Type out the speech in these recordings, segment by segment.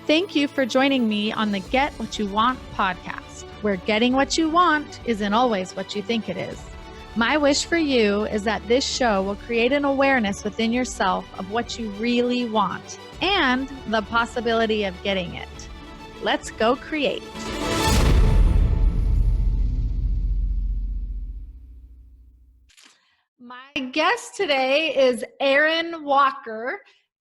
Thank you for joining me on the Get What You Want podcast, where getting what you want isn't always what you think it is. My wish for you is that this show will create an awareness within yourself of what you really want and the possibility of getting it. Let's go create. My guest today is Aaron Walker,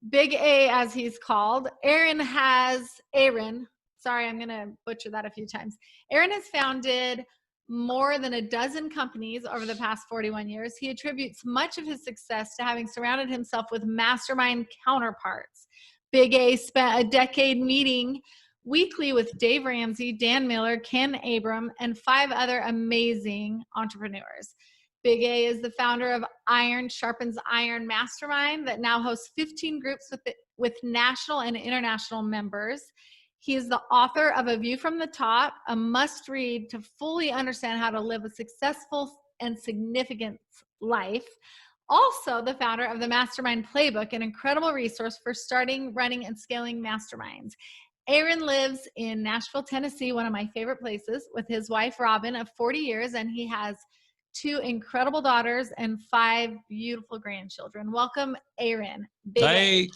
Big A as he's called. Aaron, sorry, I'm going to butcher that a few times. Aaron has founded more than a dozen companies over the past 41 years. He attributes much of his success to having surrounded himself with mastermind counterparts. Big A spent a decade meeting weekly with Dave Ramsey, Dan Miller, Ken Abram, and 5 other amazing entrepreneurs. Big A is the founder of Iron Sharpens Iron Mastermind that now hosts 15 groups with national and international members. He is the author of A View from the Top, a must-read to fully understand how to live a successful and significant life. Also the founder of the Mastermind Playbook, an incredible resource for starting, running, and scaling masterminds. Aaron lives in Nashville, Tennessee, one of my favorite places, with his wife, Robin, of 40 years, and he has 2 incredible daughters and 5 beautiful grandchildren. Welcome, Aaron. Hey,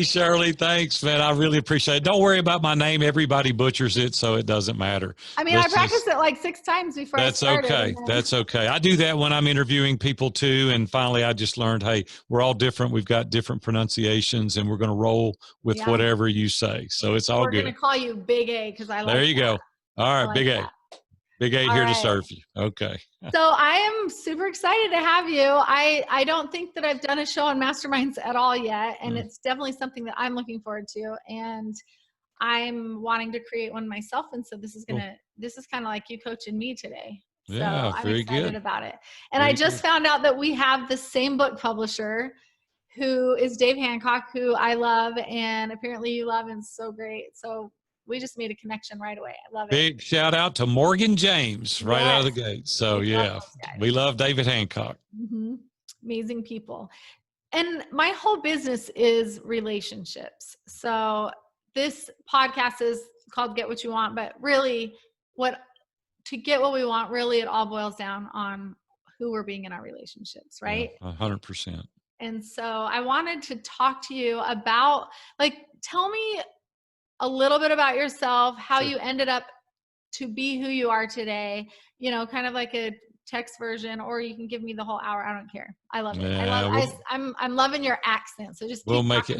Shirley. Thanks, man. I really appreciate it. Don't worry about my name. Everybody butchers it, so it doesn't matter. I mean, I practiced it like 6 times before I started. That's okay. That's okay. I do that when I'm interviewing people too. And finally, I just learned, hey, we're all different. We've got different pronunciations, and we're going to roll with whatever you say. So it's all good. We're going to call you Big A because I like There you go. All right, Big A. Big A here to serve you. Okay. So I am super excited to have you. I don't think that I've done a show on masterminds at all yet. And it's definitely something that I'm looking forward to. And I'm wanting to create one myself. And so this is kind of like you coaching me today. So yeah, I'm very excited good about it. And I just found out that we have the same book publisher, who is Dave Hancock, who I love. And apparently you love, and so great. So we just made a connection right away. I love it. Big shout out to Morgan James right out of the gate. So we love David Hancock. Mm-hmm. Amazing people. And my whole business is relationships. So this podcast is called Get What You Want, but really to get what we want, really it all boils down on who we're being in our relationships, right? 100%. And so I wanted to talk to you about, tell me a little bit about yourself, how you ended up to be who you are today, kind of like a text version, or you can give me the whole hour. I don't care. I love it. I'm loving your accent. So just we'll make it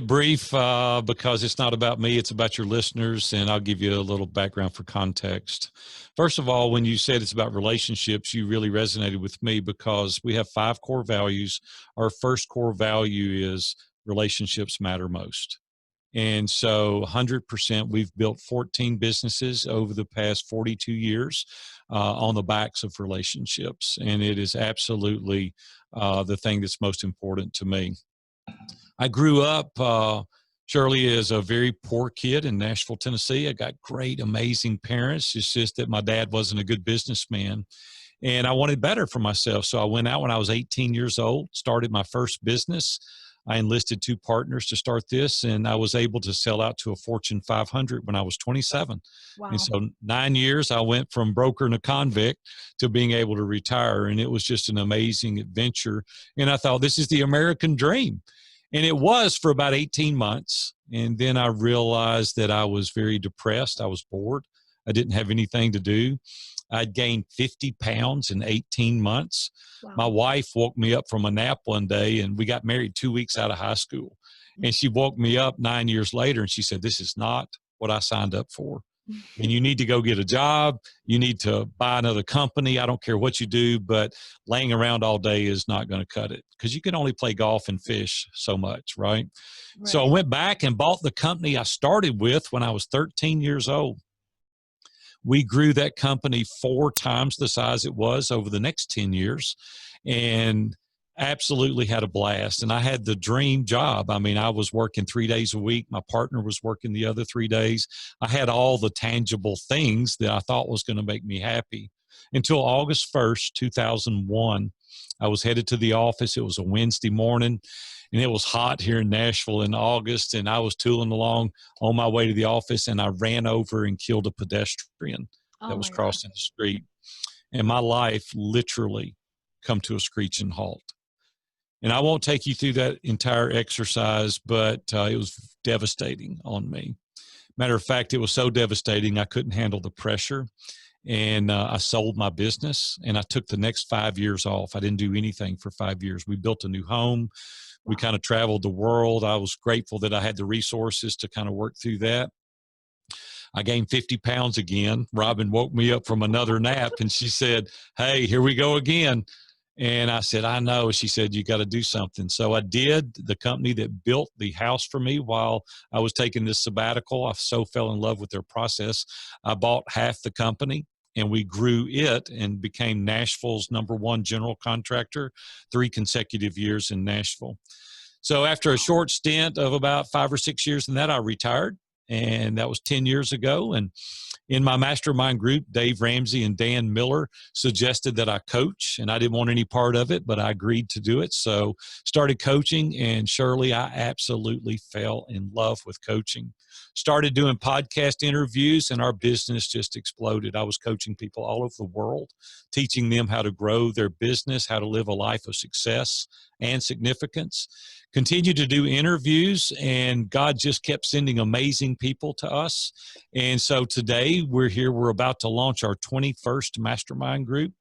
brief because it's not about me. It's about your listeners. And I'll give you a little background for context. First of all, when you said it's about relationships, you really resonated with me because we have 5 core values. Our first core value is relationships matter most. And so 100%, we've built 14 businesses over the past 42 years on the backs of relationships. And it is absolutely the thing that's most important to me. I grew up, Shirley, as a very poor kid in Nashville, Tennessee. I got great, amazing parents. It's just that my dad wasn't a good businessman. And I wanted better for myself. So I went out when I was 18 years old, started my first business. I enlisted 2 partners to start this, and I was able to sell out to a Fortune 500 when I was 27. Wow. And so 9 years, I went from broker to convict to being able to retire, and it was just an amazing adventure. And I thought, this is the American dream. And it was for about 18 months. And then I realized that I was very depressed. I was bored. I didn't have anything to do. I'd gained 50 pounds in 18 months. Wow. My wife woke me up from a nap one day, and we got married 2 weeks out of high school. And she woke me up 9 years later, and she said, this is not what I signed up for. And you need to go get a job. You need to buy another company. I don't care what you do, but laying around all day is not going to cut it because you can only play golf and fish so much, right? So I went back and bought the company I started with when I was 13 years old. We grew that company 4 times the size it was over the next 10 years and absolutely had a blast. And I had the dream job. I mean, I was working 3 days a week. My partner was working the other 3 days. I had all the tangible things that I thought was going to make me happy. until August 1st, 2001. I was headed to the office. It was a Wednesday morning, and it was hot here in Nashville in August, and I was tooling along on my way to the office, and I ran over and killed a pedestrian Oh that was my God. crossing the street. And my life literally come to a screeching halt. And I won't take you through that entire exercise, but it was devastating on me. Matter of fact, it was so devastating, I couldn't handle the pressure. And I sold my business, and I took the next 5 years off. I didn't do anything for 5 years. We built a new home. We kind of traveled the world. I was grateful that I had the resources to kind of work through that. I gained 50 pounds again. Robin woke me up from another nap, and she said, "Hey, here we go again." And I said, "I know." She said, "You got to do something." So I did. The company that built the house for me while I was taking this sabbatical, I so fell in love with their process. I bought half the company, and we grew it and became Nashville's #1 general contractor, 3 consecutive years in Nashville. So after a short stint of about 5 or 6 years in that, I retired. And that was 10 years ago. And in my mastermind group, Dave Ramsey and Dan Miller suggested that I coach, and I didn't want any part of it, but I agreed to do it. So started coaching, and Shirley, I absolutely fell in love with coaching. Started doing podcast interviews, and our business just exploded. I was coaching people all over the world, teaching them how to grow their business, how to live a life of success and significance. Continued to do interviews, and God just kept sending amazing people to us. And so today we're here. We're about to launch our 21st mastermind group.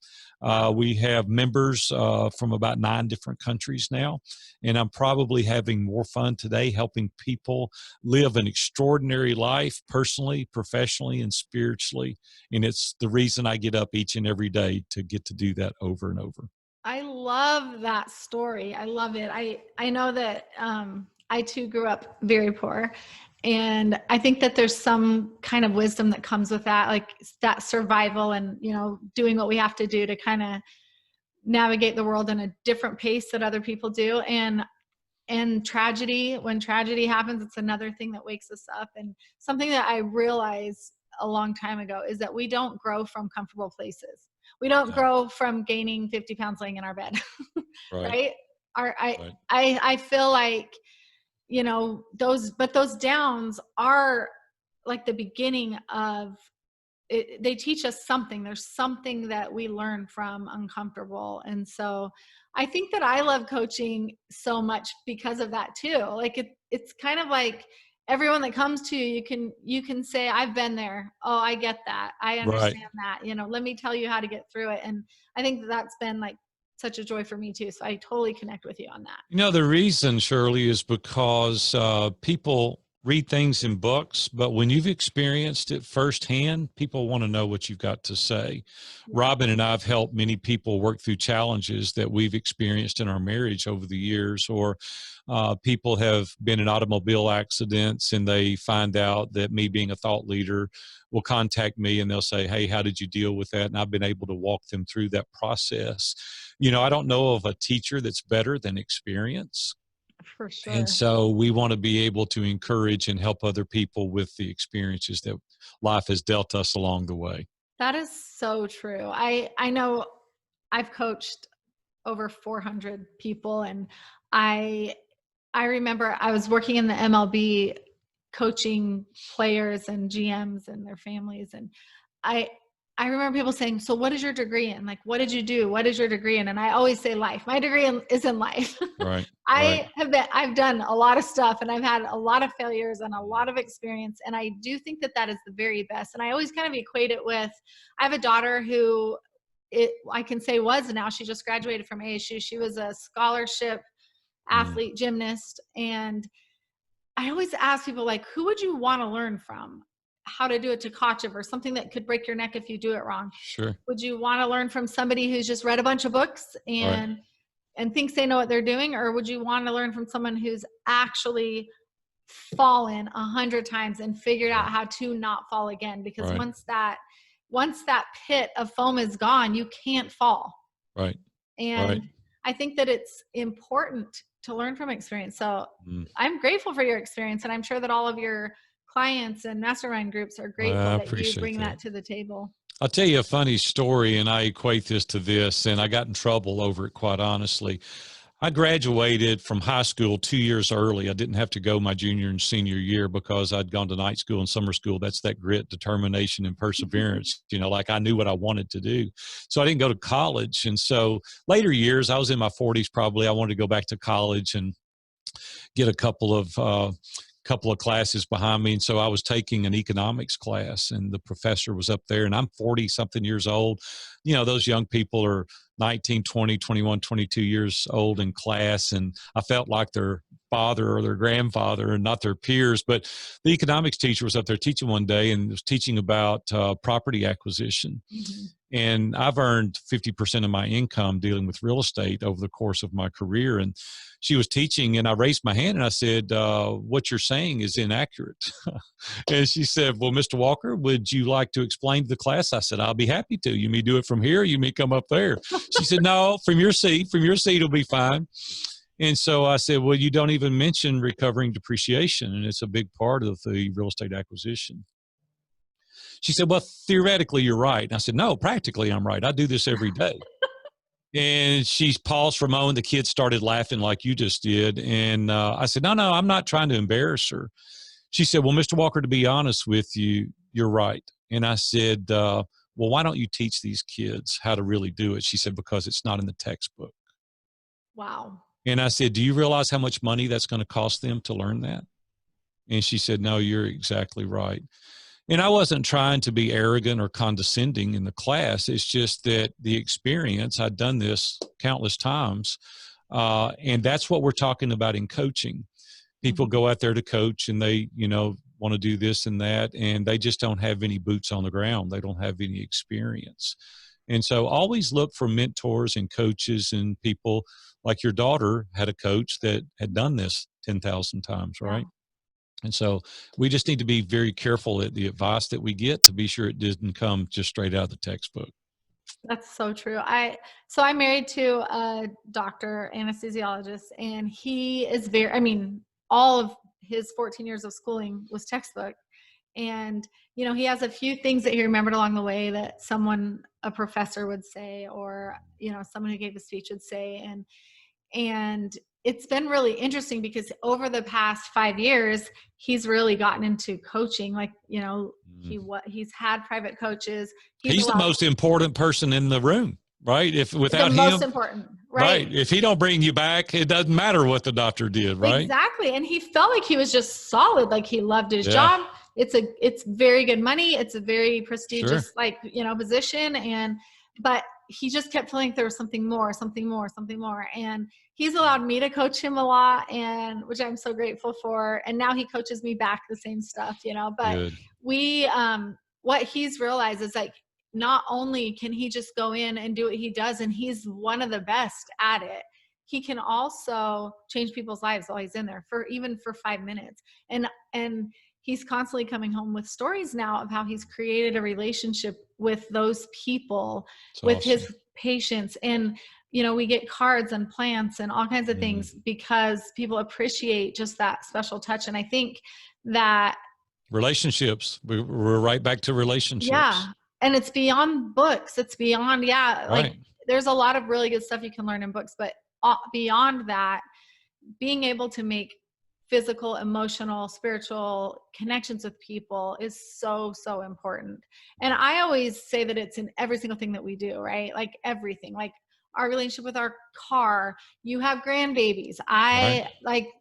We have members from about 9 different countries now, and I'm probably having more fun today helping people live an extraordinary life personally, professionally, and spiritually. And it's the reason I get up each and every day to get to do that over and over. I love that story. I love it. I know that I too grew up very poor. And I think that there's some kind of wisdom that comes with that, like that survival and, doing what we have to do to kind of navigate the world in a different pace that other people do. And tragedy, when tragedy happens, it's another thing that wakes us up. And something that I realized a long time ago is that we don't grow from comfortable places. We don't grow from gaining 50 pounds laying in our bed, Right. right? Right. I feel like, those downs are like the beginning of it. They teach us something. There's something that we learn from uncomfortable. And so I think that I love coaching so much because of that too. Like it's kind of like everyone that comes to you, you can say, "I've been there. Oh, I get that. I Right. understand that. Let me tell you how to get through it." And I think that's been like such a joy for me too. So I totally connect with you on that. The reason, Shirley, is because people read things in books, but when you've experienced it firsthand, people want to know what you've got to say. Yeah. Robin and I have helped many people work through challenges that we've experienced in our marriage over the years, or people have been in automobile accidents and they find out that me being a thought leader will contact me and they'll say, "Hey, how did you deal with that?" And I've been able to walk them through that process. I don't know of a teacher that's better than experience. For And sure. so we want to be able to encourage and help other people with the experiences that life has dealt us along the way. That is so true. I know I've coached over 400 people, and I remember I was working in the MLB coaching players and GMs and their families, and I I remember people saying, "So what is your degree in? Like, what did you do? What is your degree in?" And I always say life. My degree is in life. Right. Right. I've done a lot of stuff, and I've had a lot of failures and a lot of experience. And I do think that that is the very best. And I always kind of equate it with, I have a daughter who I can say was, now she just graduated from ASU. She was a scholarship Mm, athlete, gymnast. And I always ask people, like, who would you want to learn from? How to do a Takachev or something that could break your neck if you do it wrong. sure. Would you want to learn from somebody who's just read a bunch of books Right. and thinks they know what they're doing? Or would you want to learn from someone who's actually fallen 100 times and figured out Right. how to not fall again? Because Right. once that pit of foam is gone, you can't fall. Right. Right. And I think that it's important to learn from experience. So Mm. I'm grateful for your experience. And I'm sure that all of your clients and mastermind groups are grateful I that you appreciate bring that. that to the table. I'll tell you a funny story, and I equate this to this, and I got in trouble over it, quite honestly. I graduated from high school 2 years early. I didn't have to go my junior and senior year because I'd gone to night school and summer school. That's that grit, determination, and perseverance. Like I knew what I wanted to do. So I didn't go to college. And so later years, I was in my 40s probably. I wanted to go back to college and get a couple of classes behind me. And so I was taking an economics class, and the professor was up there, and I'm 40 something years old. Those young people are 19, 20, 21, 22 years old in class. And I felt like their father or their grandfather and not their peers. But the economics teacher was up there teaching one day and was teaching about property acquisition. Mm-hmm. And I've earned 50% of my income dealing with real estate over the course of my career. And she was teaching, and I raised my hand and I said, what you're saying is inaccurate. And she said, well, Mr. Walker, would you like to explain to the class? I said, I'll be happy to. You may do it from here, you may come up there. She said, no, from your seat will be fine. And so I said, well, you don't even mention recovering depreciation, and it's a big part of the real estate acquisition. She said, well, theoretically, you're right. And I said, no, practically, I'm right. I do this every day. And she paused for a moment. The kids started laughing like you just did. And I said, no, I'm not trying to embarrass her. She said, well, Mr. Walker, to be honest with you, you're right. And I said, well, why don't you teach these kids how to really do it? She said, because it's not in the textbook. Wow. And I said, do you realize how much money that's going to cost them to learn that? And she said, no, you're exactly right. And I wasn't trying to be arrogant or condescending in the class. It's just that the experience, I'd done this countless times. And that's what we're talking about in coaching. People go out there to coach and they, want to do this and that, and they just don't have any boots on the ground. They don't have any experience. And so always look for mentors and coaches and people like your daughter had a coach that had done this 10,000 times, right? Yeah. And so we just need to be very careful at the advice that we get to be sure it didn't come just straight out of the textbook. That's so true. I'm married to a doctor, anesthesiologist, and he is all of his 14 years of schooling was textbook. And, he has a few things that he remembered along the way that a professor would say, or, someone who gave a speech would say. And it's been really interesting because over the past 5 years, he's really gotten into coaching. Like, he's had private coaches. He's the most important person in the room, right? If without him, most important, right? If he don't bring you back, it doesn't matter what the doctor did, right? Exactly. And he felt like he was just solid. Like he loved his job. It's very good money. It's a very prestigious, position. But he just kept feeling there was something more. And he's allowed me to coach him a lot, and which I'm so grateful for. And now he coaches me back the same stuff, but good. What he's realized is like, not only can he just go in and do what he does, and he's one of the best at it, he can also change people's lives while he's in there for 5 minutes. And he's constantly coming home with stories now of how he's created a relationship with those people, with his patients. And, we get cards and plants and all kinds of things because people appreciate just that special touch. And I think that relationships, we're right back to relationships. Yeah. And it's beyond books. It's beyond, like there's a lot of really good stuff you can learn in books, but beyond that, being able to make physical, emotional, spiritual connections with people is so, so important. And I always say that it's in every single thing that we do, right? Like everything, like our relationship with our car. You have grandbabies.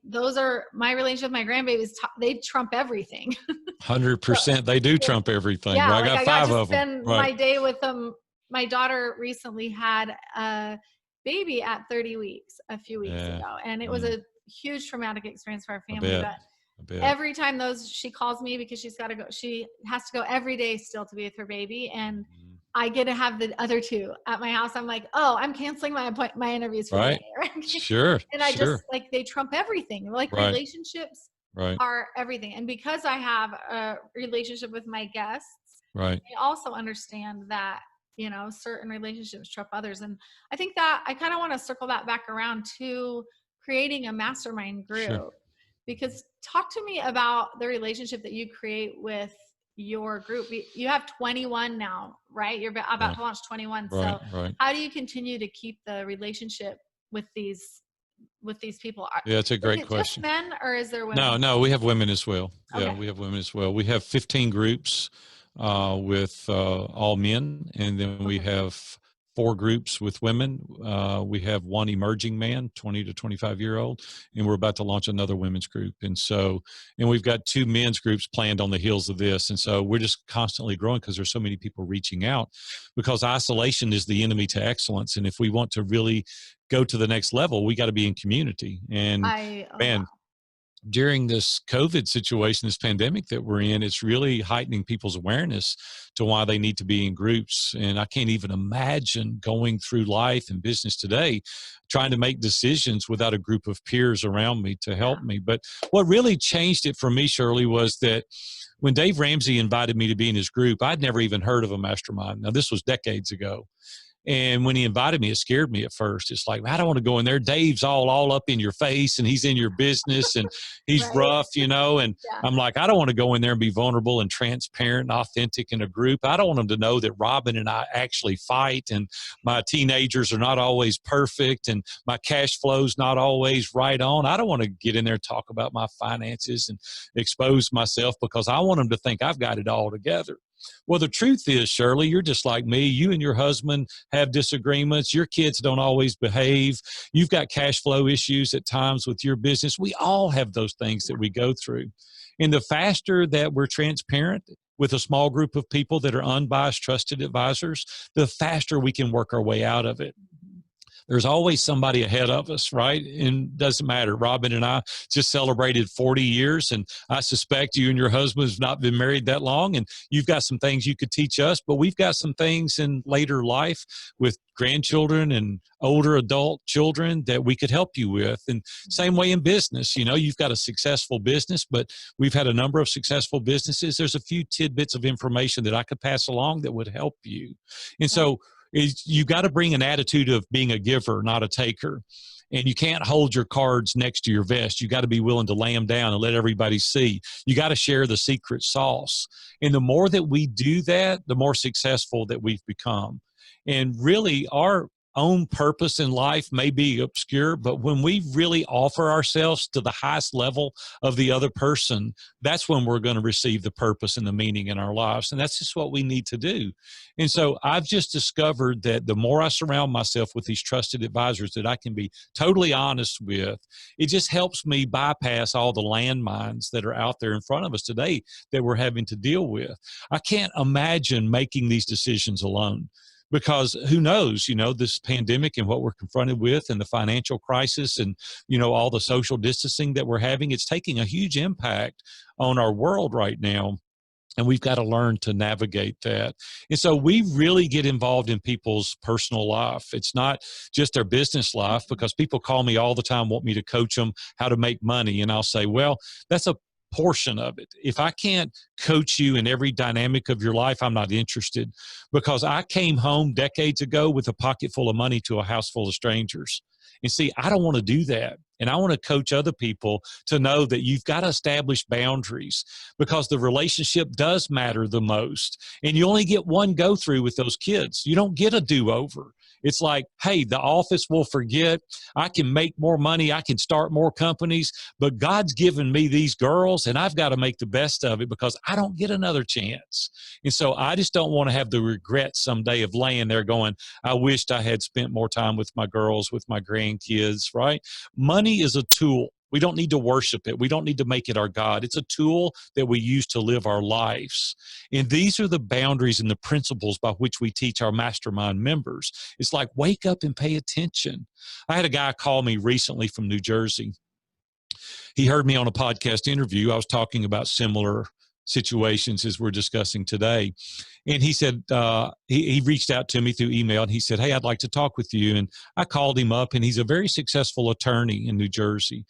Those are my relationship with my grandbabies. They trump everything. 100%. They do trump everything. Yeah, I got 5 of them. Spend my day with them. My daughter recently had a baby at 30 weeks a few weeks ago. And it was a huge traumatic experience for our family. But every time she calls me because she's got to go, she has to go every day still to be with her baby. And I get to have the other 2 at my house. I'm like, oh, I'm canceling my interviews for today. Right? Sure. And I just they trump everything. Like relationships are everything. And because I have a relationship with my guests, I also understand that, certain relationships trump others. And I think that I kind of want to circle that back around to creating a mastermind group, because talk to me about the relationship that you create with your group? You have 21 now, right? You're about to launch 21. So Right. how do you continue to keep the relationship with these people? Yeah, it's a Is great it just question. men or is there women? No, we have women as well. Yeah, Okay. we have women as well. We have 15 groups with all men, and then we Okay. have 4 groups with women. We have one emerging man, 20 to 25-year-old, and we're about to launch another women's group. And we've got 2 men's groups planned on the heels of this. And so we're just constantly growing because there's so many people reaching out, because isolation is the enemy to excellence. And if we want to really go to the next level, we got to be in community. And Wow. man, during this COVID situation, this pandemic that we're in, it's really heightening people's awareness to why they need to be in groups. And I can't even imagine going through life and business today, trying to make decisions without a group of peers around me to help me. But what really changed it for me, Shirley, was that when Dave Ramsey invited me to be in his group, I'd never even heard of a mastermind. Now, this was decades ago. And when he invited me, it scared me at first. It's like, I don't want to go in there. Dave's all up in your face, and he's in your business, and he's Right. rough, And I'm like, I don't want to go in there and be vulnerable and transparent and authentic in a group. I don't want them to know that Robin and I actually fight, and my teenagers are not always perfect, and my cash flow's not always right on. I don't want to get in there and talk about my finances and expose myself, because I want them to think I've got it all together. Well, the truth is, Shirley, you're just like me. You and your husband have disagreements. Your kids don't always behave. You've got cash flow issues at times with your business. We all have those things that we go through. And the faster that we're transparent with a small group of people that are unbiased, trusted advisors, the faster we can work our way out of it. There's always somebody ahead of us, right? And doesn't matter. Robin and I just celebrated 40 years, and I suspect you and your husband have not been married that long, and you've got some things you could teach us, but we've got some things in later life with grandchildren and older adult children that we could help you with. And same way in business, you've got a successful business, but we've had a number of successful businesses. There's a few tidbits of information that I could pass along that would help you. And so you got to bring an attitude of being a giver, not a taker. And you can't hold your cards next to your vest. You got to be willing to lay them down and let everybody see. You got to share the secret sauce. And the more that we do that, the more successful that we've become. And really, our own purpose in life may be obscure, but when we really offer ourselves to the highest level of the other person, that's when we're going to receive the purpose and the meaning in our lives. And that's just what we need to do. And so I've just discovered that the more I surround myself with these trusted advisors that I can be totally honest with, it just helps me bypass all the landmines that are out there in front of us today that we're having to deal with. I can't imagine making these decisions alone. Because who knows, this pandemic and what we're confronted with, and the financial crisis, and, all the social distancing that we're having, it's taking a huge impact on our world right now. And we've got to learn to navigate that. And so we really get involved in people's personal life. It's not just their business life, because people call me all the time, want me to coach them how to make money. And I'll say, well, that's a portion of it. If I can't coach you in every dynamic of your life, I'm not interested, because I came home decades ago with a pocket full of money to a house full of strangers. And see, I don't want to do that. And I want to coach other people to know that you've got to establish boundaries, because the relationship does matter the most. And you only get one go through with those kids. You don't get a do-over. It's like, hey, the office will forget. I can make more money. I can start more companies, but God's given me these girls, and I've got to make the best of it, because I don't get another chance. And so I just don't want to have the regret someday of laying there going, I wished I had spent more time with my girls, with my grandkids, right? Money is a tool. We don't need to worship it. We don't need to make it our God. It's a tool that we use to live our lives. And these are the boundaries and the principles by which we teach our mastermind members. It's like, wake up and pay attention. I had a guy call me recently from New Jersey. He heard me on a podcast interview. I was talking about similar situations as we're discussing today. And he said, he reached out to me through email, and he said, hey, I'd like to talk with you. And I called him up, and he's a very successful attorney in New Jersey.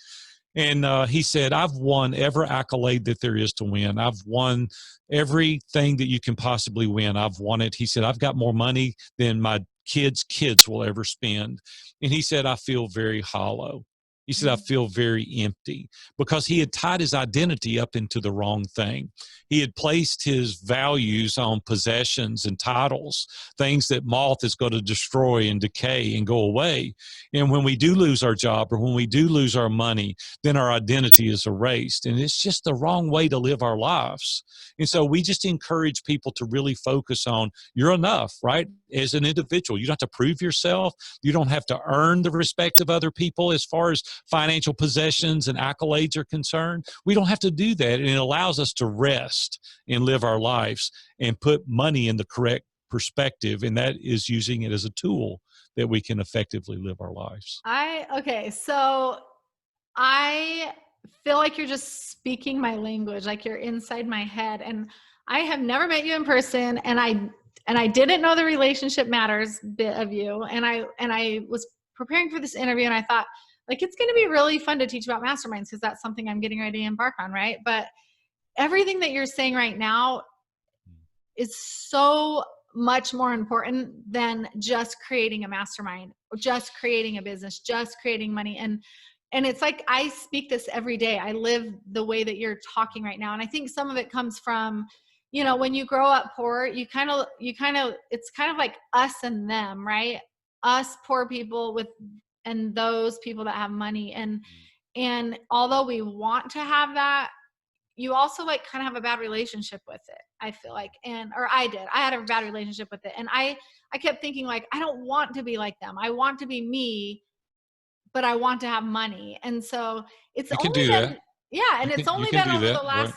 And he said, I've won every accolade that there is to win. I've won everything that you can possibly win. I've won it. He said, I've got more money than my kids' kids will ever spend. And he said, I feel very hollow. He said, I feel very empty, because he had tied his identity up into the wrong thing. He had placed his values on possessions and titles, things that moth is going to destroy and decay and go away. And when we do lose our job, or when we do lose our money, then our identity is erased. And it's just the wrong way to live our lives. And so we just encourage people to really focus on, you're enough, right? As an individual, you don't have to prove yourself. You don't have to earn the respect of other people as far as financial possessions and accolades are concerned. We don't have to do that. And it allows us to rest and live our lives and put money in the correct perspective. And that is using it as a tool that we can effectively live our lives. Okay. So I feel like you're just speaking my language, like you're inside my head. And I have never met you in person, and I didn't know the relationship matters bit of you. And I was preparing for this interview, and I thought, like, it's going to be really fun to teach about masterminds, because that's something I'm getting ready to embark on, right? But everything that you're saying right now is so much more important than just creating a mastermind, or just creating a business, just creating money. And it's like, I speak this every day. I live the way that you're talking right now. And I think some of it comes from, when you grow up poor, it's kind of like us and them, right? Us poor people and those people that have money. And although we want to have that, you also like kind of have a bad relationship with it, I feel like. Or I had a bad relationship with it. And I kept thinking, like, I don't want to be like them. I want to be me, but I want to have money. And so it's You can only do been, that. yeah. And it's only been over the last, right?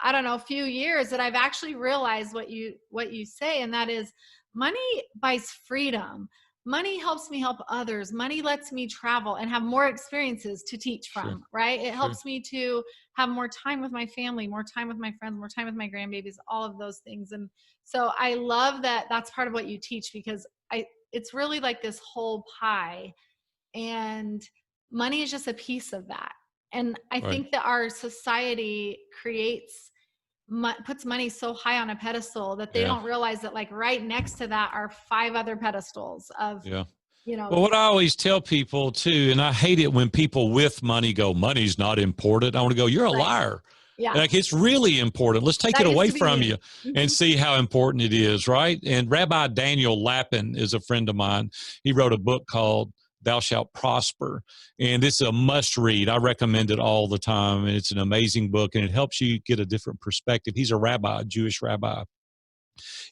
I don't know, few years that I've actually realized what you say. And that is, money buys freedom. Money helps me help others. Money lets me travel and have more experiences to teach Sure. from, right? It Sure. helps me to have more time with my family, more time with my friends, more time with my grandbabies, all of those things. And so I love that that's part of what you teach, because it's really like this whole pie, and money is just a piece of that. And I Right. think that our society puts money so high on a pedestal that they don't realize that, like, right next to that are 5 other pedestals of, Well, what I always tell people too, and I hate it when people with money go, money's not important. I want to go, you're a liar. Yeah. Like, it's really important. Let's take That it used away to be from me. you and see how important it is, right? And Rabbi Daniel Lapin is a friend of mine. He wrote a book called Thou Shalt Prosper, and it's a must read. I recommend it all the time, and it's an amazing book, and it helps you get a different perspective. He's a rabbi, a Jewish rabbi,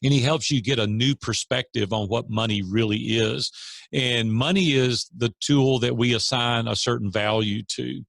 and he helps you get a new perspective on what money really is. And money is the tool that we assign a certain value to.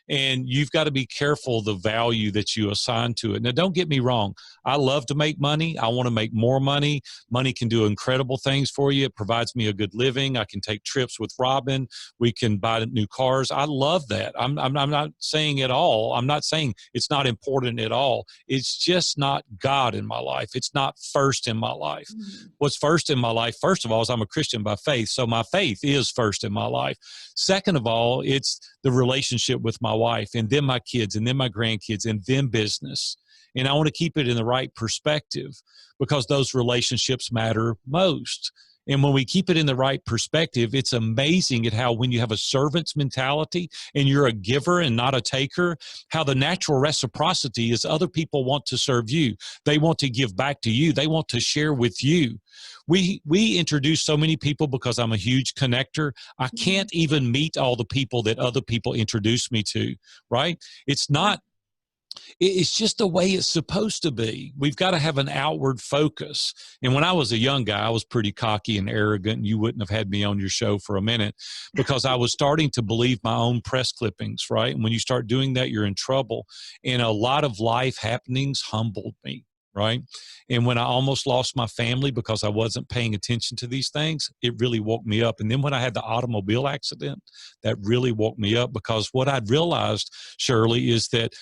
And you've got to be careful the value that you assign to it. Now, don't get me wrong. I love to make money. I want to make more money. Money can do incredible things for you. It provides me a good living. I can take trips with Robin. We can buy new cars. I love that. I'm not saying at all. I'm not saying it's not important at all. It's just not God in my life. It's not first in my life. Mm-hmm. What's first in my life, first of all, is I'm a Christian by faith. So my faith is first in my life. Second of all, it's the relationship with my wife, and then my kids, and then my grandkids, and then business. And I want to keep it in the right perspective, because those relationships matter most. And when we keep it in the right perspective, it's amazing at how, when you have a servant's mentality and you're a giver and not a taker, how the natural reciprocity is other people want to serve you. They want to give back to you. They want to share with you. We introduce so many people because I'm a huge connector. I can't even meet all the people that other people introduce me to, right? It's not, it's just the way it's supposed to be. We've got to have an outward focus. And when I was a young guy, I was pretty cocky and arrogant, and you wouldn't have had me on your show for a minute, because I was starting to believe my own press clippings, right? And when you start doing that, you're in trouble. And a lot of life happenings humbled me, right? And when I almost lost my family because I wasn't paying attention to these things, it really woke me up. And then when I had the automobile accident, that really woke me up, because what I'd realized, Shirley, is that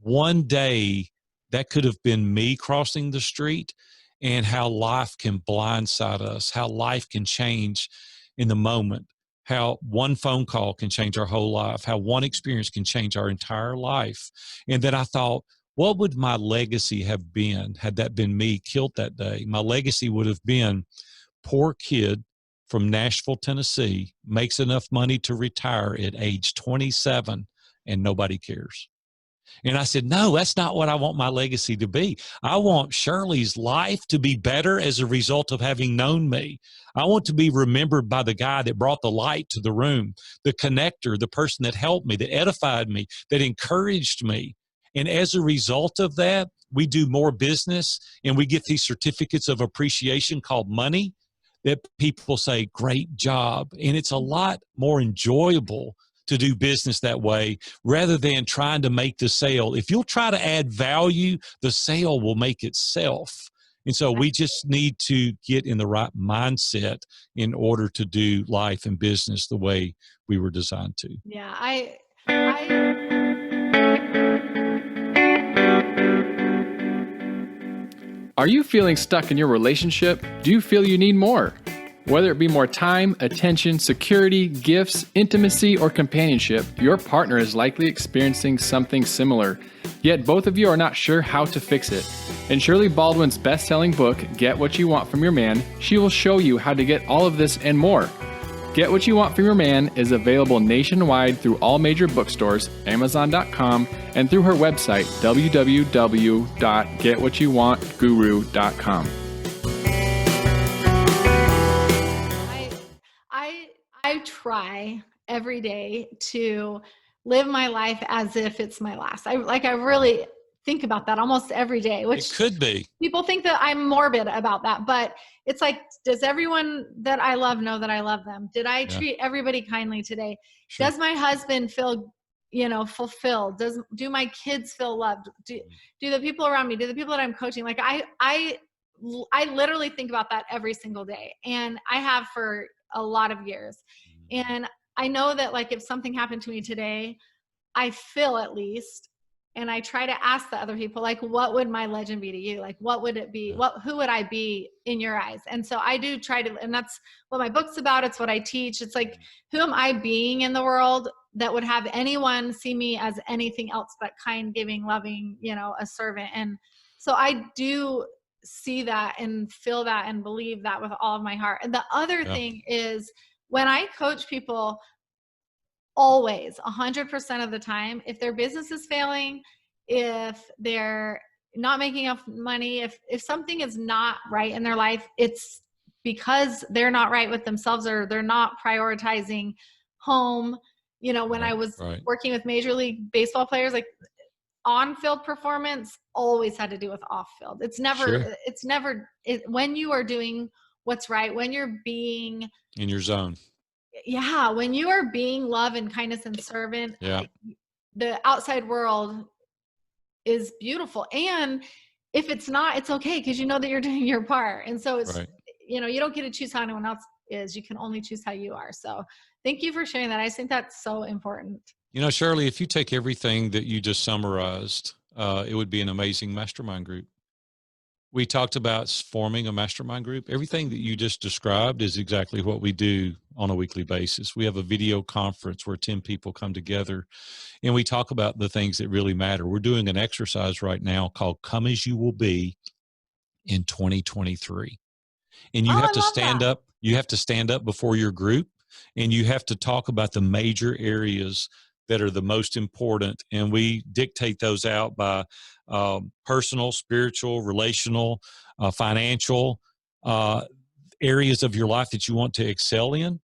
one day that could have been me crossing the street, and how life can blindside us, how life can change in the moment, how one phone call can change our whole life, how one experience can change our entire life. And then I thought, what would my legacy have been had that been me killed that day? My legacy would have been, poor kid, from Nashville, Tennessee, makes enough money to retire at age 27, and nobody cares. And I said, no, that's not what I want my legacy to be. I want Shirley's life to be better as a result of having known me. I want to be remembered by the guy that brought the light to the room, the connector, the person that helped me, that edified me, that encouraged me. And as a result of that, we do more business and we get these certificates of appreciation called money that people say, great job. And it's a lot more enjoyable to do business that way rather than trying to make the sale. If you'll try to add value, the sale will make itself. And so we just need to get in the right mindset in order to do life and business the way we were designed to. Yeah, Are you feeling stuck in your relationship? Do you feel you need more? Whether it be more time, attention, security, gifts, intimacy, or companionship, your partner is likely experiencing something similar. Yet both of you are not sure how to fix it. In Shirley Baldwin's best-selling book, Get What You Want From Your Man, she will show you how to get all of this and more. Get What You Want From Your Man is available nationwide through all major bookstores, Amazon.com, and through her website, www.getwhatyouwantguru.com. I try every day to live my life as if it's my last. I really think about that almost every day, which it could be. People think that I'm morbid about that, but it's like, does everyone that I love know that I love them? Did I treat everybody kindly today? Sure. Does my husband feel, fulfilled? Do my kids feel loved? Do the people around me, do the people that I'm coaching? Like I literally think about that every single day. And I have for a lot of years. And I know that like, if something happened to me today, I feel at least, and I try to ask the other people, like, what would my legend be to you? Like, what would it be? Who would I be in your eyes? And so I do try to, and that's what my book's about. It's what I teach. It's like, who am I being in the world that would have anyone see me as anything else but kind, giving, loving, a servant. And so I do see that and feel that and believe that with all of my heart. And the other thing is, when I coach people, always 100% of the time, if their business is failing, if they're not making enough money, if something is not right in their life, it's because they're not right with themselves or they're not prioritizing home. When I was working with Major League Baseball players, like on-field performance always had to do with off-field. It's never, when you are doing what's right, when you're being in your zone. Yeah. When you are being love and kindness and servant, the outside world is beautiful. And if it's not, it's okay, because you know that you're doing your part. And so it's, you don't get to choose how anyone else is. You can only choose how you are. So thank you for sharing that. I think that's so important. Shirley, if you take everything that you just summarized, it would be an amazing mastermind group. We talked about forming a mastermind group. Everything that you just described is exactly what we do on a weekly basis. We have a video conference where 10 people come together and we talk about the things that really matter. We're doing an exercise right now called Come As You Will Be in 2023. And you have to stand up. You have to stand up before your group and you have to talk about the major areas that are the most important. And we dictate those out by personal, spiritual, relational, financial areas of your life that you want to excel in.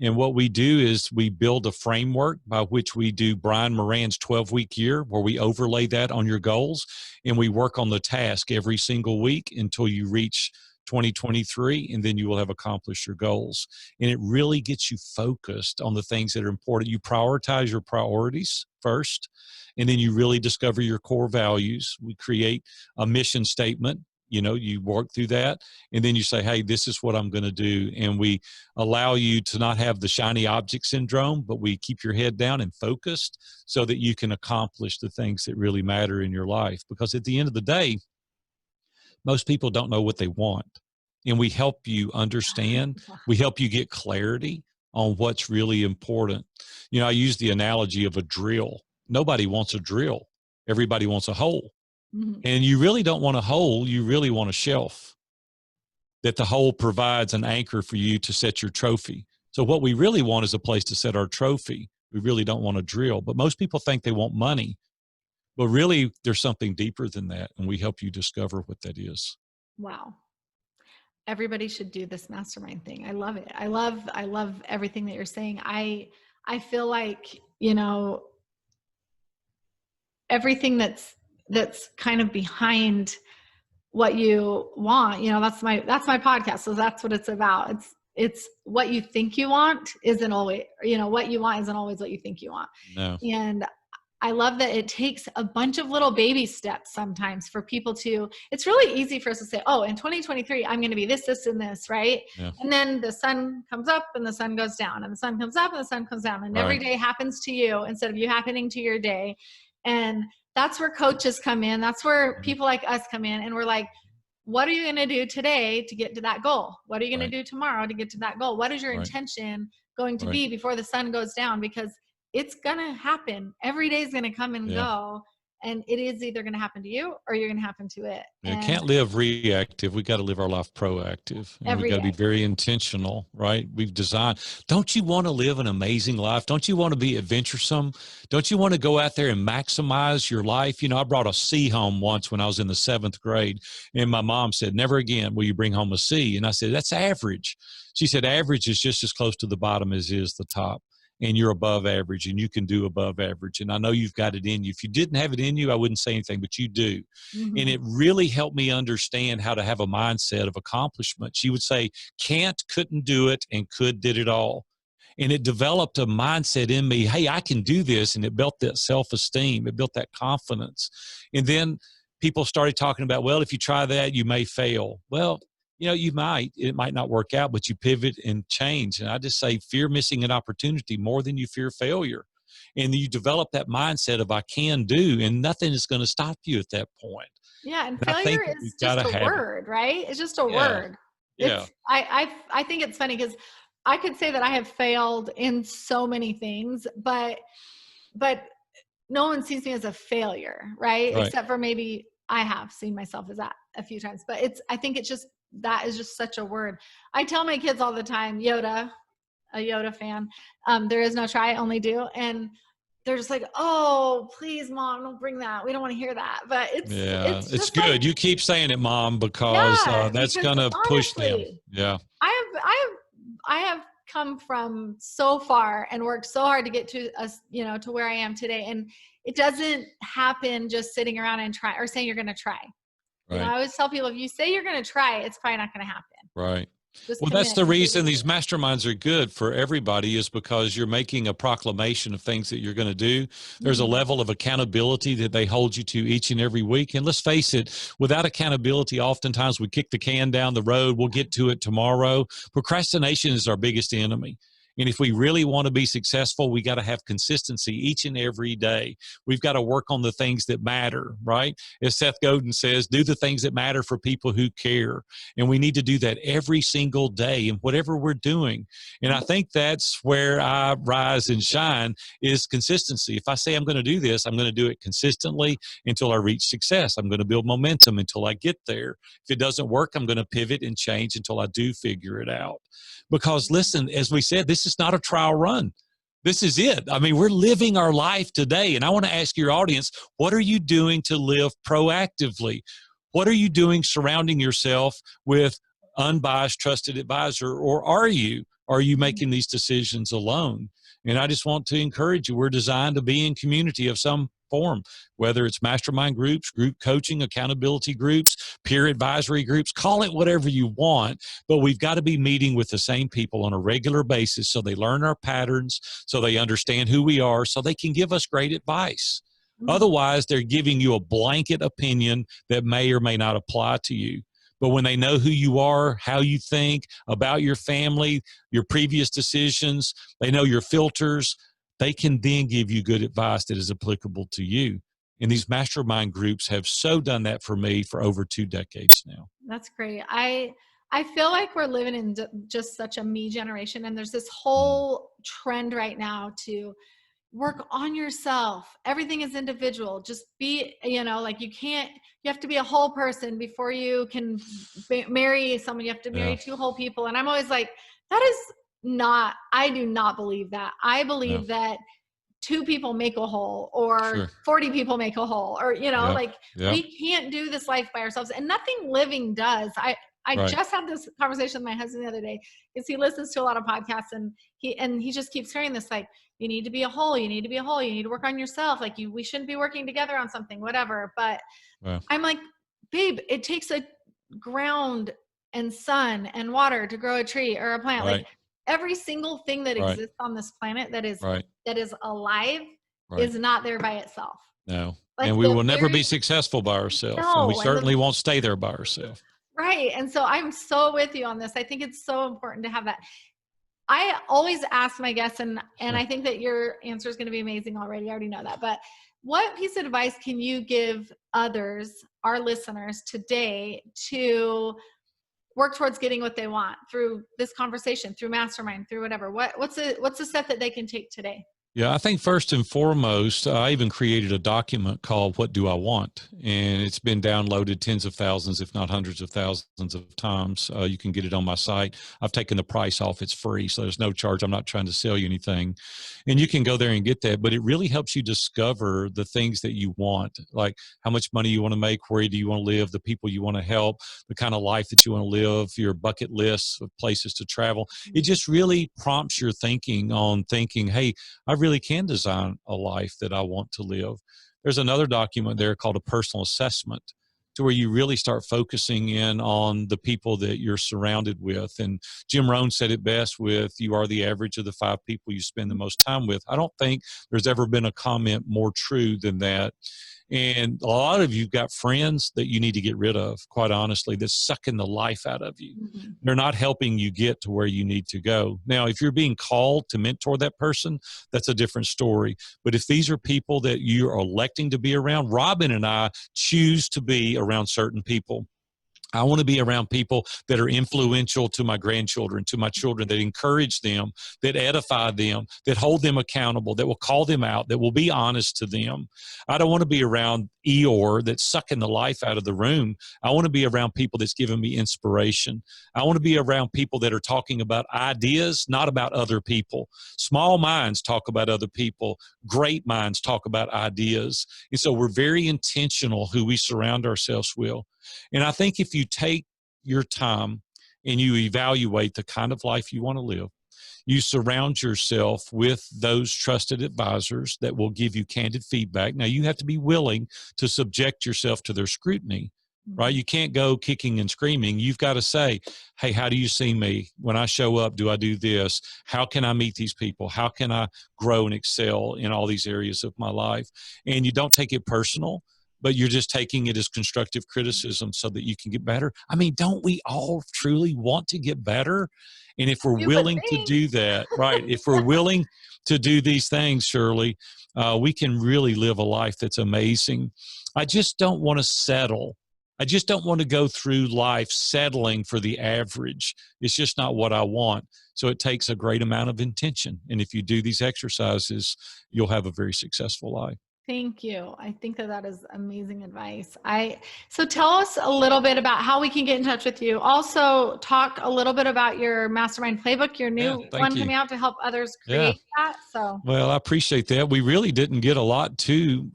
And what we do is we build a framework by which we do Brian Moran's 12-week year, where we overlay that on your goals. And we work on the task every single week until you reach 2023, and then you will have accomplished your goals. And it really gets you focused on the things that are important. You prioritize your priorities first, and then you really discover your core values. We create a mission statement. You work through that, and then you say, hey, this is what I'm going to do. And we allow you to not have the shiny object syndrome, but we keep your head down and focused so that you can accomplish the things that really matter in your life. Because at the end of the day, most people don't know what they want. And we help you understand. We help you get clarity on what's really important. I use the analogy of a drill. Nobody wants a drill. Everybody wants a hole. Mm-hmm. And you really don't want a hole. You really want a shelf. that the whole provides an anchor for you to set your trophy. So what we really want is a place to set our trophy. We really don't want a drill, but most people think they want money, but really there's something deeper than that. And we help you discover what that is. Wow. Everybody should do this mastermind thing. I love it. I love everything that you're saying. I feel like, everything that's kind of behind what you want, that's my podcast. So that's what it's about. It's what you think you want isn't always, what you want isn't always what you think you want. No. And I love that it takes a bunch of little baby steps sometimes for people it's really easy for us to say, oh, in 2023, I'm going to be this, and this, right? Yeah. And then the sun comes up and the sun goes down, and the sun comes up and the sun comes down. And Right. every day happens to you instead of you happening to your day. And that's where coaches come in. That's where people like us come in. And we're like, what are you going to do today to get to that goal? What are you going to do tomorrow to get to that goal? What is your intention going to be before the sun goes down? Because it's going to happen. Every day is going to come and go. And it is either going to happen to you or you're going to happen to it. You can't live reactive. We got to live our life proactive. And we got to be very intentional, right? We've designed. Don't you want to live an amazing life? Don't you want to be adventuresome? Don't you want to go out there and maximize your life? I brought a C home once when I was in the 7th grade, and my mom said, never again will you bring home a C. And I said, that's average. She said, average is just as close to the bottom as is the top. And you're above average, and you can do above average. And I know you've got it in you. If you didn't have it in you, I wouldn't say anything, but you do. Mm-hmm. And it really helped me understand how to have a mindset of accomplishment. She would say, can't, couldn't do it, and could did it all. And it developed a mindset in me, hey, I can do this. And it built that self-esteem. It built that confidence. And then people started talking about, well, if you try that, you may fail. Well, it might not work out, but you pivot and change. And I just say fear missing an opportunity more than you fear failure. And you develop that mindset of I can do, and nothing is going to stop you at that point. Yeah. And failure is just a word, right? It's just a word. Yeah. I think it's funny because I could say that I have failed in so many things, but no one sees me as a failure, right? Except for maybe I have seen myself as that a few times, but I think that is just such a word. I tell my kids all the time, a Yoda fan, there is no try, only do. And they're just like, oh, please, Mom, don't bring that. We don't want to hear that. But it's good. Like, you keep saying it, Mom, because that's going to push them. Yeah. I have come from so far and worked so hard to get to us, to where I am today. And it doesn't happen just sitting around and try or saying you're going to try. Right. I always tell people, if you say you're going to try, it's probably not going to happen. Right. Well, that's the reason these masterminds are good for everybody, is because you're making a proclamation of things that you're going to do. There's a level of accountability that they hold you to each and every week. And let's face it, without accountability, oftentimes we kick the can down the road. We'll get to it tomorrow. Procrastination is our biggest enemy. And if we really want to be successful, we got to have consistency each and every day. We've got to work on the things that matter, right? As Seth Godin says, do the things that matter for people who care. And we need to do that every single day in whatever we're doing. And I think that's where I rise and shine, is consistency. If I say I'm going to do this, I'm going to do it consistently until I reach success. I'm going to build momentum until I get there. If it doesn't work, I'm going to pivot and change until I do figure it out. Because listen, as we said, this is not a trial run. This is it. I mean, we're living our life today. And I want to ask your audience, what are you doing to live proactively? What are you doing surrounding yourself with unbiased, trusted advisor? Or are you making these decisions alone? And I just want to encourage you. We're designed to be in community of some form, whether it's mastermind groups, group coaching, accountability groups, peer advisory groups, call it whatever you want, but we've got to be meeting with the same people on a regular basis so they learn our patterns, so they understand who we are, so they can give us great advice. Otherwise, they're giving you a blanket opinion that may or may not apply to you. But when they know who you are, how you think about your family, your previous decisions, they know your filters, they can then give you good advice that is applicable to you. And these mastermind groups have so done that for me for over 2 decades now. That's great. I feel like we're living in just such a me generation. And there's this whole trend right now to work on yourself. Everything is individual. Just be, like you have to be a whole person before you can marry someone. You have to marry two whole people. And I'm always like, I do not believe that. I believe that two people make a whole, or 40 people make a whole, or, we can't do this life by ourselves, and nothing living does. I just had this conversation with my husband the other day, because he listens to a lot of podcasts, and he just keeps hearing this, like, you need to be a whole, you need to be a whole, you need to work on yourself. Like we shouldn't be working together on something, whatever. But I'm like, babe, it takes a ground and sun and water to grow a tree or a plant. Like every single thing that exists on this planet that is alive is not there by itself. No. Like, and we will never be successful by ourselves. No, and we certainly won't stay there by ourselves. Right. And so I'm so with you on this. I think it's so important to have that. I always ask my guests, and I think that your answer is going to be amazing already. I already know that. But what piece of advice can you give others, our listeners today, to work towards getting what they want through this conversation, through Mastermind, through whatever? What's a step that they can take today? Yeah, I think first and foremost, I even created a document called What Do I Want? And it's been downloaded tens of thousands, if not hundreds of thousands of times. You can get it on my site. I've taken the price off. It's free, so there's no charge. I'm not trying to sell you anything. And you can go there and get that, but it really helps you discover the things that you want, like how much money you want to make, where do you want to live, the people you want to help, the kind of life that you want to live, your bucket list of places to travel. It just really prompts your thinking on thinking, hey, I really can design a life that I want to live. There's another document there called a personal assessment, to where you really start focusing in on the people that you're surrounded with. And Jim Rohn said it best with, you are the average of the 5 people you spend the most time with. I don't think there's ever been a comment more true than that. And a lot of you've got friends that you need to get rid of, quite honestly, that's sucking the life out of you. Mm-hmm. They're not helping you get to where you need to go. Now, if you're being called to mentor that person, that's a different story. But if these are people that you are electing to be around, Robin and I choose to be around certain people. I want to be around people that are influential to my grandchildren, to my children, that encourage them, that edify them, that hold them accountable, that will call them out, that will be honest to them. I don't want to be around Eeyore that's sucking the life out of the room. I want to be around people that's giving me inspiration. I want to be around people that are talking about ideas, not about other people. Small minds talk about other people. Great minds talk about ideas. And so we're very intentional who we surround ourselves with. And I think if you take your time and you evaluate the kind of life you want to live, you surround yourself with those trusted advisors that will give you candid feedback. Now, you have to be willing to subject yourself to their scrutiny, right? You can't go kicking and screaming. You've got to say, hey, how do you see me? When I show up, do I do this? How can I meet these people? How can I grow and excel in all these areas of my life? And you don't take it personal, but you're just taking it as constructive criticism so that you can get better. I mean, don't we all truly want to get better? And if we're willing to do that, right, if we're willing to do these things, Shirley, we can really live a life that's amazing. I just don't want to settle. I just don't want to go through life settling for the average. It's just not what I want. So it takes a great amount of intention. And if you do these exercises, you'll have a very successful life. Thank you. I think that is amazing advice. So tell us a little bit about how we can get in touch with you. Also, talk a little bit about your Mastermind Playbook, your new one coming out to help others create that. So, well, I appreciate that. We really didn't get a lot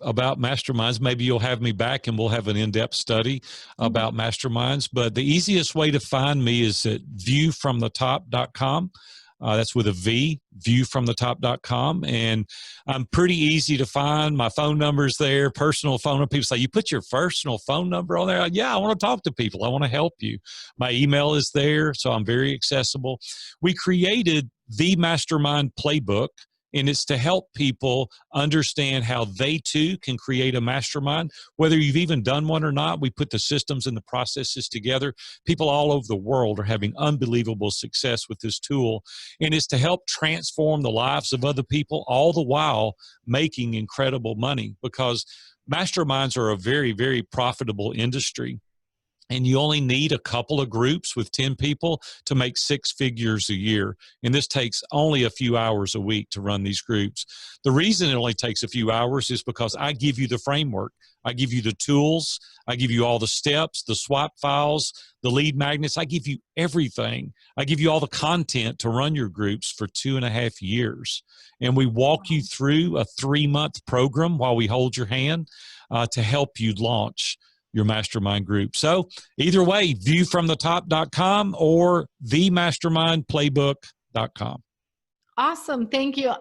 about masterminds. Maybe you'll have me back and we'll have an in-depth study about masterminds. But the easiest way to find me is at viewfromthetop.com. That's with a V, viewfromthetop.com. And I'm pretty easy to find. My phone number's there, personal phone number. People say, you put your personal phone number on there? Yeah, I want to talk to people. I want to help you. My email is there, so I'm very accessible. We created the Mastermind Playbook, and it's to help people understand how they too can create a mastermind. Whether you've even done one or not, we put the systems and the processes together. People all over the world are having unbelievable success with this tool. And it's to help transform the lives of other people, all the while making incredible money, because masterminds are a very, very profitable industry. And you only need a couple of groups with 10 people to make 6 figures a year. And this takes only a few hours a week to run these groups. The reason it only takes a few hours is because I give you the framework. I give you the tools. I give you all the steps, the swap files, the lead magnets. I give you everything. I give you all the content to run your groups for 2.5 years. And we walk you through a 3-month program while we hold your hand to help you launch your mastermind group. So either way, viewfromthetop.com or themastermindplaybook.com. Awesome. Thank you.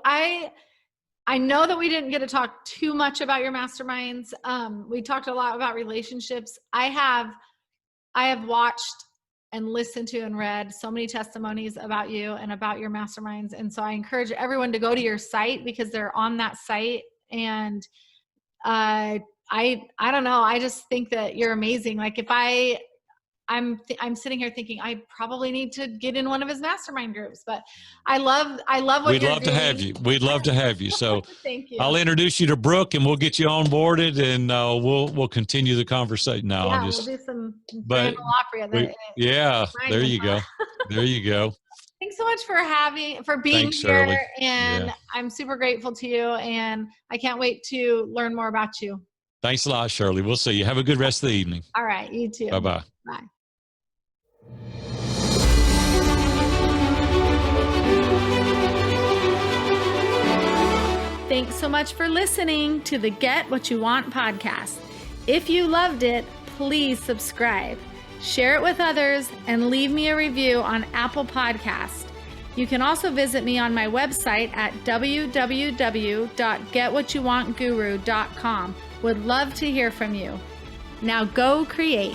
I know that we didn't get to talk too much about your masterminds. We talked a lot about relationships. I have watched and listened to and read so many testimonies about you and about your masterminds. And so I encourage everyone to go to your site, because they're on that site. And I don't know. I just think that you're amazing. Like if I'm sitting here thinking I probably need to get in one of his mastermind groups, but I love what We'd you're love doing. to have you. We'd love to have you. So thank you. I'll introduce you to Brooke and we'll get you onboarded, and we'll continue the conversation. No, yeah, we'll do some but opera. Yeah, there you go. There you go. Thanks so much for being Thanks, here. Shirley. And Yeah. I'm super grateful to you, and I can't wait to learn more about you. Thanks a lot, Shirley. We'll see you. Have a good rest of the evening. All right. You too. Bye-bye. Bye. Thanks so much for listening to the Get What You Want podcast. If you loved it, please subscribe, share it with others, and leave me a review on Apple Podcast. You can also visit me on my website at www.getwhatyouwantguru.com. Would love to hear from you. Now go create.